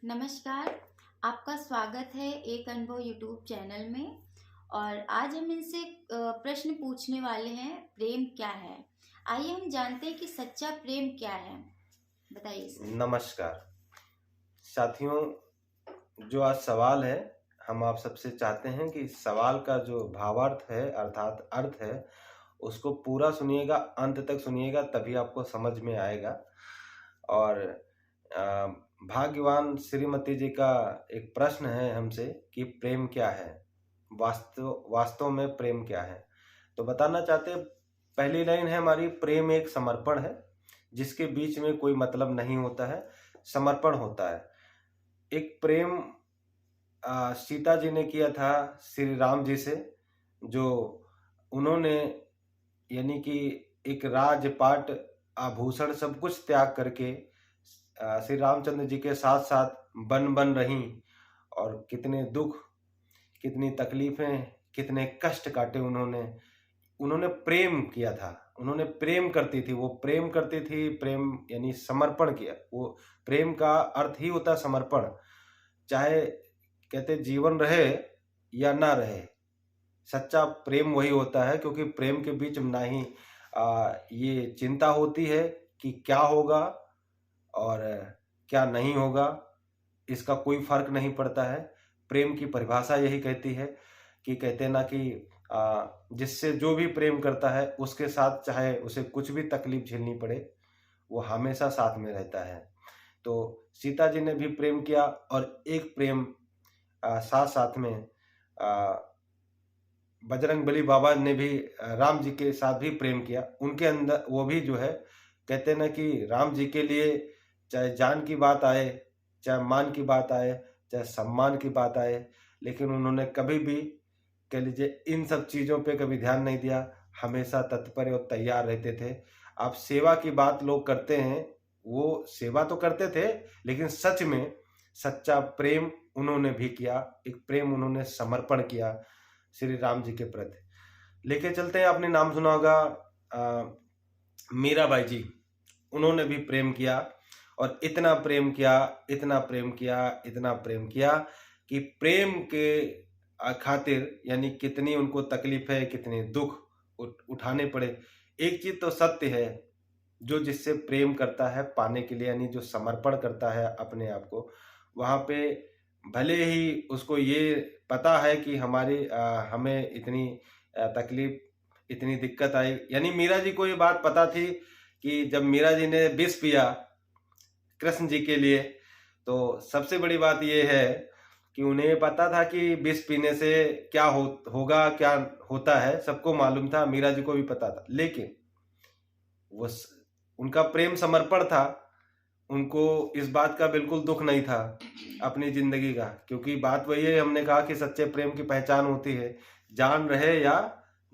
नमस्कार। आपका स्वागत है एक अनुभव यूट्यूब चैनल में। और आज हम इनसे प्रश्न पूछने वाले हैं, प्रेम क्या है। आइए हम जानते हैं कि सच्चा प्रेम क्या है। बताइए सर। नमस्कार साथियों, जो आज सवाल है, हम आप सबसे चाहते हैं कि इस सवाल का जो भावार्थ है अर्थात अर्थ है उसको पूरा सुनिएगा, अंत तक सुनिएगा, तभी आपको समझ में आएगा। और अ, भाग्यवान श्रीमती जी का एक प्रश्न है हमसे कि प्रेम क्या है, वास्तव वास्तव में प्रेम क्या है। तो बताना चाहते हैं, पहली लाइन है हमारी, प्रेम एक समर्पण है जिसके बीच में कोई मतलब नहीं होता है, समर्पण होता है। एक प्रेम सीता जी ने किया था श्री राम जी से, जो उन्होंने यानी कि एक राजपाट आभूषण सब कुछ त्याग करके श्री रामचंद्र जी के साथ साथ बन बन रही, और कितने दुख, कितनी तकलीफें, कितने कष्ट काटे उन्होंने। उन्होंने प्रेम किया था, उन्होंने प्रेम करती थी, वो प्रेम करती थी, प्रेम यानी समर्पण किया। वो प्रेम का अर्थ ही होता है समर्पण। चाहे कहते जीवन रहे या ना रहे, सच्चा प्रेम वही होता है, क्योंकि प्रेम के बीच ना ही ये चिंता होती है कि क्या होगा और क्या नहीं होगा, इसका कोई फर्क नहीं पड़ता है। प्रेम की परिभाषा यही कहती है कि कहते ना कि जिससे जो भी प्रेम करता है उसके साथ चाहे उसे कुछ भी तकलीफ झेलनी पड़े, वो हमेशा साथ में रहता है। तो सीता जी ने भी प्रेम किया, और एक प्रेम साथ साथ में आ, बजरंगबली बाबा ने भी राम जी के साथ भी प्रेम किया। उनके अंदर वो भी जो है, कहते ना कि राम जी के लिए चाहे जान की बात आए, चाहे मान की बात आए, चाहे सम्मान की बात आए, लेकिन उन्होंने कभी भी, कह लीजिए, इन सब चीज़ों पे कभी ध्यान नहीं दिया। हमेशा तत्पर और तैयार रहते थे। आप सेवा की बात लोग करते हैं, वो सेवा तो करते थे, लेकिन सच में सच्चा प्रेम उन्होंने भी किया। एक प्रेम उन्होंने समर्पण किया श्री राम जी के प्रति। लेके चलते हैं, आपने नाम सुना होगा मीराबाई जी। उन्होंने भी प्रेम किया, और इतना प्रेम किया, इतना प्रेम किया, इतना प्रेम किया कि प्रेम के खातिर यानी कितनी उनको तकलीफ है, कितने दुख उठाने पड़े। एक चीज तो सत्य है, जो जिससे प्रेम करता है पाने के लिए, यानी जो समर्पण करता है अपने आप को, वहां पे भले ही उसको ये पता है कि हमें इतनी तकलीफ, इतनी दिक्कत आई। यानी मीरा जी को ये बात पता थी कि जब मीरा जी ने विष पिया कृष्ण जी के लिए, तो सबसे बड़ी बात ये है कि उन्हें पता था कि विष पीने से क्या होगा, क्या होता है, सबको मालूम था, मीरा जी को भी पता था। लेकिन वो उनका प्रेम समर्पण था, उनको इस बात का बिल्कुल दुख नहीं था अपनी जिंदगी का। क्योंकि बात वही है, हमने कहा कि सच्चे प्रेम की पहचान होती है, जान रहे या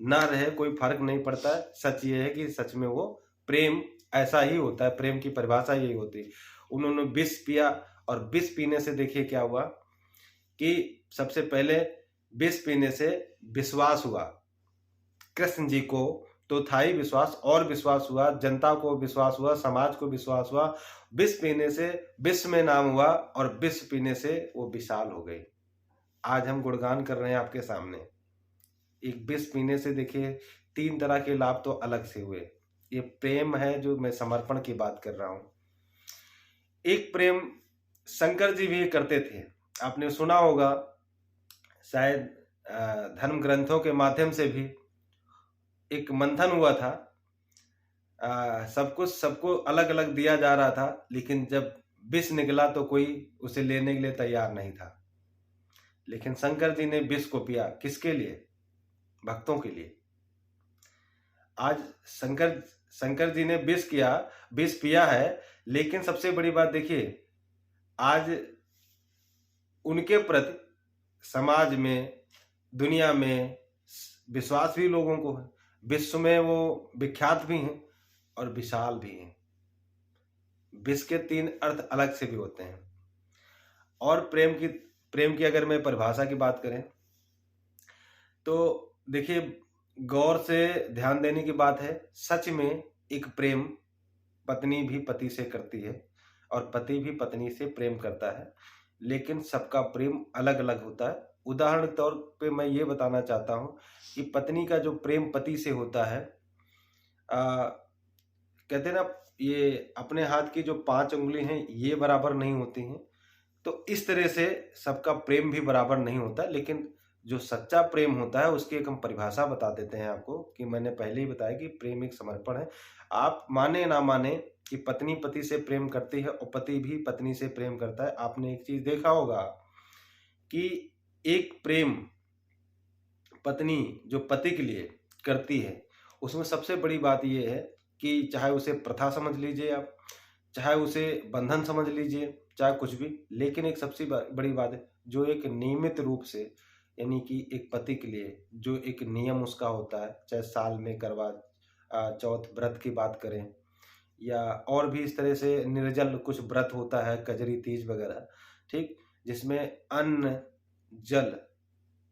ना रहे कोई फर्क नहीं पड़ता है। सच ये है कि सच में वो प्रेम ऐसा ही होता है, प्रेम की परिभाषा यही होती है। उन्होंने विष पिया, और विष पीने से देखिए क्या हुआ कि सबसे पहले विष पीने से विश्वास हुआ। कृष्ण जी को तो था ही विश्वास, और विश्वास हुआ, जनता को विश्वास हुआ, समाज को विश्वास हुआ। विष पीने से विश्व में नाम हुआ, और विष पीने से वो विशाल हो गई। आज हम गुणगान कर रहे हैं आपके सामने। एक विष पीने से देखिए तीन तरह के लाभ तो अलग से हुए। ये प्रेम है जो मैं समर्पण की बात कर रहा हूं। एक प्रेम शंकर जी भी करते थे, आपने सुना होगा शायद, धर्म ग्रंथों के माध्यम से भी एक मंथन हुआ था। सब कुछ सबको अलग अलग दिया जा रहा था, लेकिन जब विष निकला तो कोई उसे लेने के लिए तैयार नहीं था। लेकिन शंकर जी ने विष को पिया, किसके लिए? भक्तों के लिए। आज शंकर शंकर जी ने विष पिया है, लेकिन सबसे बड़ी बात देखिए, आज उनके प्रति समाज में, दुनिया में विश्वास भी लोगों को है। विश्व में वो विख्यात भी हैं और विशाल भी हैं। विष के तीन अर्थ अलग से भी होते हैं। और प्रेम की अगर मैं परिभाषा की बात करें तो देखिए, गौर से ध्यान देने की बात है। सच में एक प्रेम पत्नी भी पति से करती है, और पति भी पत्नी से प्रेम करता है, लेकिन सबका प्रेम अलग अलग होता है। उदाहरण के तौर पे मैं ये बताना चाहता हूँ कि पत्नी का जो प्रेम पति से होता है, कहते हैं ना, ये अपने हाथ की जो 5 उंगली हैं ये बराबर नहीं होती हैं। तो इस तरह से सबका प्रेम भी बराबर नहीं होता, लेकिन जो सच्चा प्रेम होता है उसकी एक हम परिभाषा बता देते हैं आपको, कि मैंने पहले ही बताया कि प्रेम एक समर्पण है। आप माने ना माने कि पत्नी पति से प्रेम करती है और पति भी पत्नी से प्रेम करता है। आपने एक चीज देखा होगा कि एक प्रेम पत्नी जो पति के लिए करती है, उसमें सबसे बड़ी बात यह है कि चाहे उसे प्रथा समझ लीजिए आप, चाहे उसे बंधन समझ लीजिए, चाहे कुछ भी, लेकिन एक सबसे बड़ी बात है जो एक नियमित रूप से, यानी कि एक पति के लिए जो एक नियम उसका होता है, चाहे साल में करवा चौथ व्रत की बात करें या और भी इस तरह से निर्जल कुछ व्रत होता है, कजरी तीज वगैरह, ठीक, जिसमें अन्न जल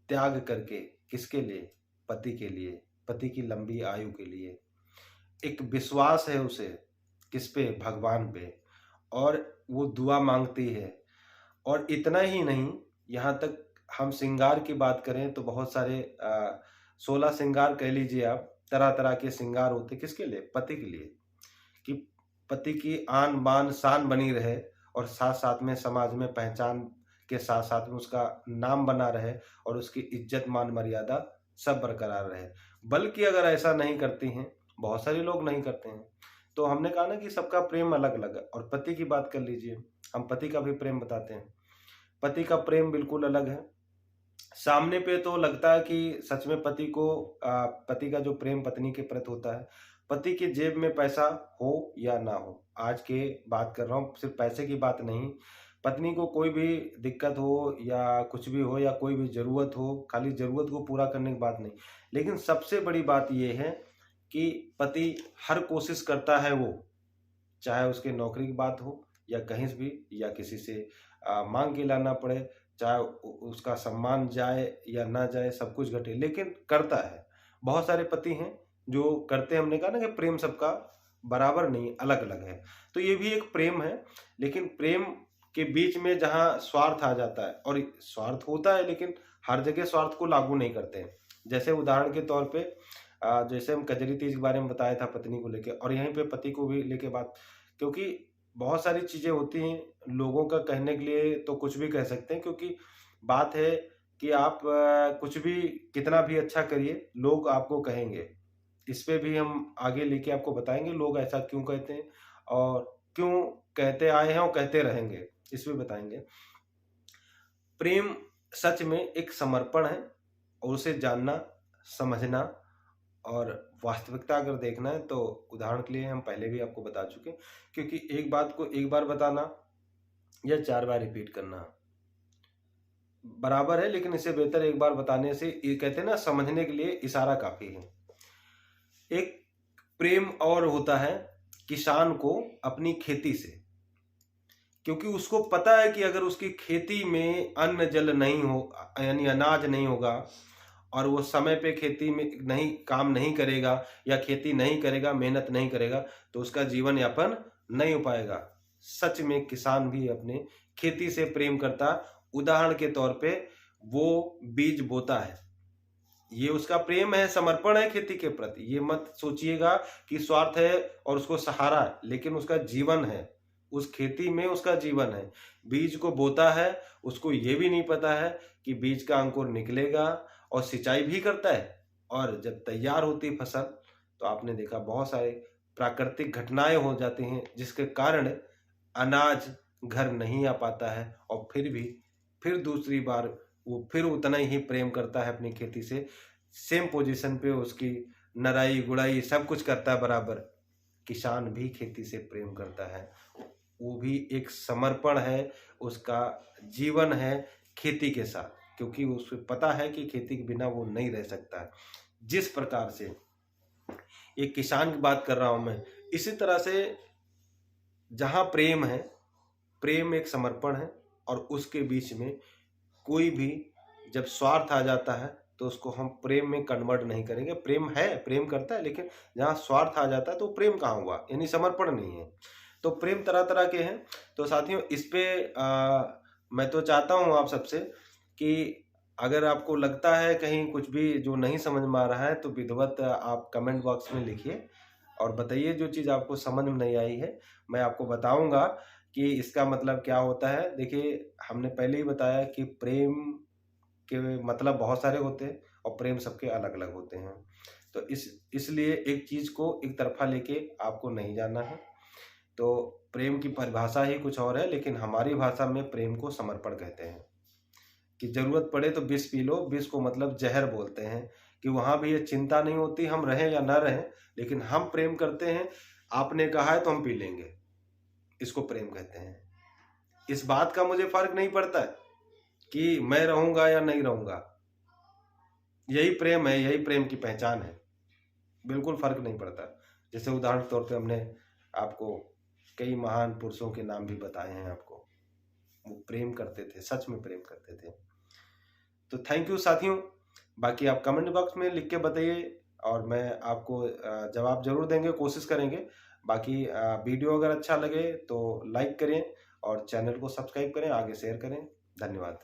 त्याग करके किसके लिए? पति के लिए, पति की लंबी आयु के लिए। एक विश्वास है उसे किस पे? भगवान पे, और वो दुआ मांगती है। और इतना ही नहीं, यहाँ तक हम श्रृंगार की बात करें तो बहुत सारे 16 श्रृंगार कह लीजिए आप, तरह तरह के श्रृंगार होते, किसके लिए? पति के लिए, कि पति की आन बान शान बनी रहे और साथ साथ में समाज में पहचान के साथ साथ में उसका नाम बना रहे और उसकी इज्जत मान मर्यादा सब बरकरार रहे। बल्कि अगर ऐसा नहीं करती हैं, बहुत सारे लोग नहीं करते हैं, तो हमने कहा ना कि सबका प्रेम अलग अलग है। और पति की बात कर लीजिए, हम पति का भी प्रेम बताते हैं। पति का प्रेम बिल्कुल अलग है। सामने पे तो लगता है कि सच में पति का जो प्रेम पत्नी के प्रति होता है, पति की जेब में पैसा हो या ना हो, आज के बात कर रहा हूँ, सिर्फ पैसे की बात नहीं, पत्नी को कोई भी दिक्कत हो या कुछ भी हो या कोई भी जरूरत हो, खाली जरूरत को पूरा करने की बात नहीं, लेकिन सबसे बड़ी बात यह है कि पति हर कोशिश करता है, वो चाहे उसके नौकरी की बात हो या कहीं से भी या किसी से मांग के लाना पड़े, चाहे उसका सम्मान जाए या ना जाए, सब कुछ घटे, लेकिन करता है। बहुत सारे पति हैं जो करते हैं। हमने कहा ना कि प्रेम सबका बराबर नहीं, अलग अलग है। तो ये भी एक प्रेम है, लेकिन प्रेम के बीच में जहाँ स्वार्थ आ जाता है, और स्वार्थ होता है लेकिन हर जगह स्वार्थ को लागू नहीं करते हैं। जैसे उदाहरण के तौर पे जैसे हम कजरी तीज के बारे में बताया था पत्नी को लेके, और यहीं पे पति को भी लेके बात, क्योंकि बहुत सारी चीजें होती हैं, लोगों का कहने के लिए तो कुछ भी कह सकते हैं, क्योंकि बात है कि आप कुछ भी कितना भी अच्छा करिए, लोग आपको कहेंगे। इस पे भी हम आगे लेके आपको बताएंगे लोग ऐसा क्यों कहते हैं और क्यों कहते आए हैं और कहते रहेंगे, इस पे बताएंगे। प्रेम सच में एक समर्पण है, और उसे जानना, समझना और वास्तविकता अगर देखना है तो उदाहरण के लिए हम पहले भी आपको बता चुके, क्योंकि एक बात को एक बार बताना या 4 बार रिपीट करना बराबर है, लेकिन इससे बेहतर एक बार बताने से, ये कहते हैं ना, समझने के लिए इशारा काफी है। एक प्रेम और होता है किसान को अपनी खेती से, क्योंकि उसको पता है कि अगर उसकी खेती में अन्न जल नहीं हो, यानी अनाज नहीं होगा, और वो समय पे खेती में नहीं काम नहीं करेगा या खेती नहीं करेगा, मेहनत नहीं करेगा, तो उसका जीवन यापन नहीं हो पाएगा। सच में किसान भी अपने खेती से प्रेम करता। उदाहरण के तौर पे वो बीज बोता है, ये उसका प्रेम है, समर्पण है खेती के प्रति। ये मत सोचिएगा कि स्वार्थ है और उसको सहारा है, लेकिन उसका जीवन है, उस खेती में उसका जीवन है। बीज को बोता है, उसको ये भी नहीं पता है कि बीज का अंकुर निकलेगा, और सिंचाई भी करता है, और जब तैयार होती फसल तो आपने देखा बहुत सारे प्राकृतिक घटनाएं हो जाती हैं जिसके कारण अनाज घर नहीं आ पाता है, और फिर दूसरी बार वो फिर उतना ही प्रेम करता है अपनी खेती से, सेम पोजीशन पे उसकी नराई गुड़ाई सब कुछ करता है बराबर। किसान भी खेती से प्रेम करता है, वो भी एक समर्पण है, उसका जीवन है खेती के साथ, क्योंकि उसे पता है कि खेती के बिना वो नहीं रह सकता है। जिस प्रकार से एक किसान की बात कर रहा हूं मैं, इसी तरह से जहां प्रेम है, प्रेम एक समर्पण है, और उसके बीच में कोई भी जब स्वार्थ आ जाता है तो उसको हम प्रेम में कन्वर्ट नहीं करेंगे। प्रेम है, प्रेम करता है, लेकिन जहां स्वार्थ आ जाता है तो प्रेम कहाँ हुआ, यानी समर्पण नहीं है। तो प्रेम तरह तरह के हैं। तो साथियों इस पे मैं तो चाहता हूँ आप सबसे कि अगर आपको लगता है कहीं कुछ भी जो नहीं समझ में आ रहा है तो विधिवत आप कमेंट बॉक्स में लिखिए और बताइए जो चीज़ आपको समझ में नहीं आई है। मैं आपको बताऊंगा कि इसका मतलब क्या होता है। देखिए हमने पहले ही बताया कि प्रेम के मतलब बहुत सारे होते हैं और प्रेम सबके अलग अलग होते हैं। तो इसलिए एक चीज़ को एक तरफा लेके आपको नहीं जाना है। तो प्रेम की परिभाषा ही कुछ और है, लेकिन हमारी भाषा में प्रेम को समर्पण कहते हैं कि जरूरत पड़े तो विष पी लो। विष को मतलब जहर बोलते हैं कि वहां भी ये चिंता नहीं होती हम रहें या ना रहें, लेकिन हम प्रेम करते हैं। आपने कहा है तो हम पी लेंगे, इसको प्रेम कहते हैं। इस बात का मुझे फर्क नहीं पड़ता है कि मैं रहूंगा या नहीं रहूंगा। यही प्रेम है, यही प्रेम की पहचान है। बिल्कुल फर्क नहीं पड़ता। जैसे उदाहरण के तौर पे हमने आपको कई महान पुरुषों के नाम भी बताए हैं आपको, वो प्रेम करते थे, सच में प्रेम करते थे। तो थैंक यू साथियों। बाकी आप कमेंट बॉक्स में लिख के बताइए और मैं आपको जवाब जरूर देंगे, कोशिश करेंगे। बाकी वीडियो अगर अच्छा लगे तो लाइक करें और चैनल को सब्सक्राइब करें, आगे शेयर करें। धन्यवाद।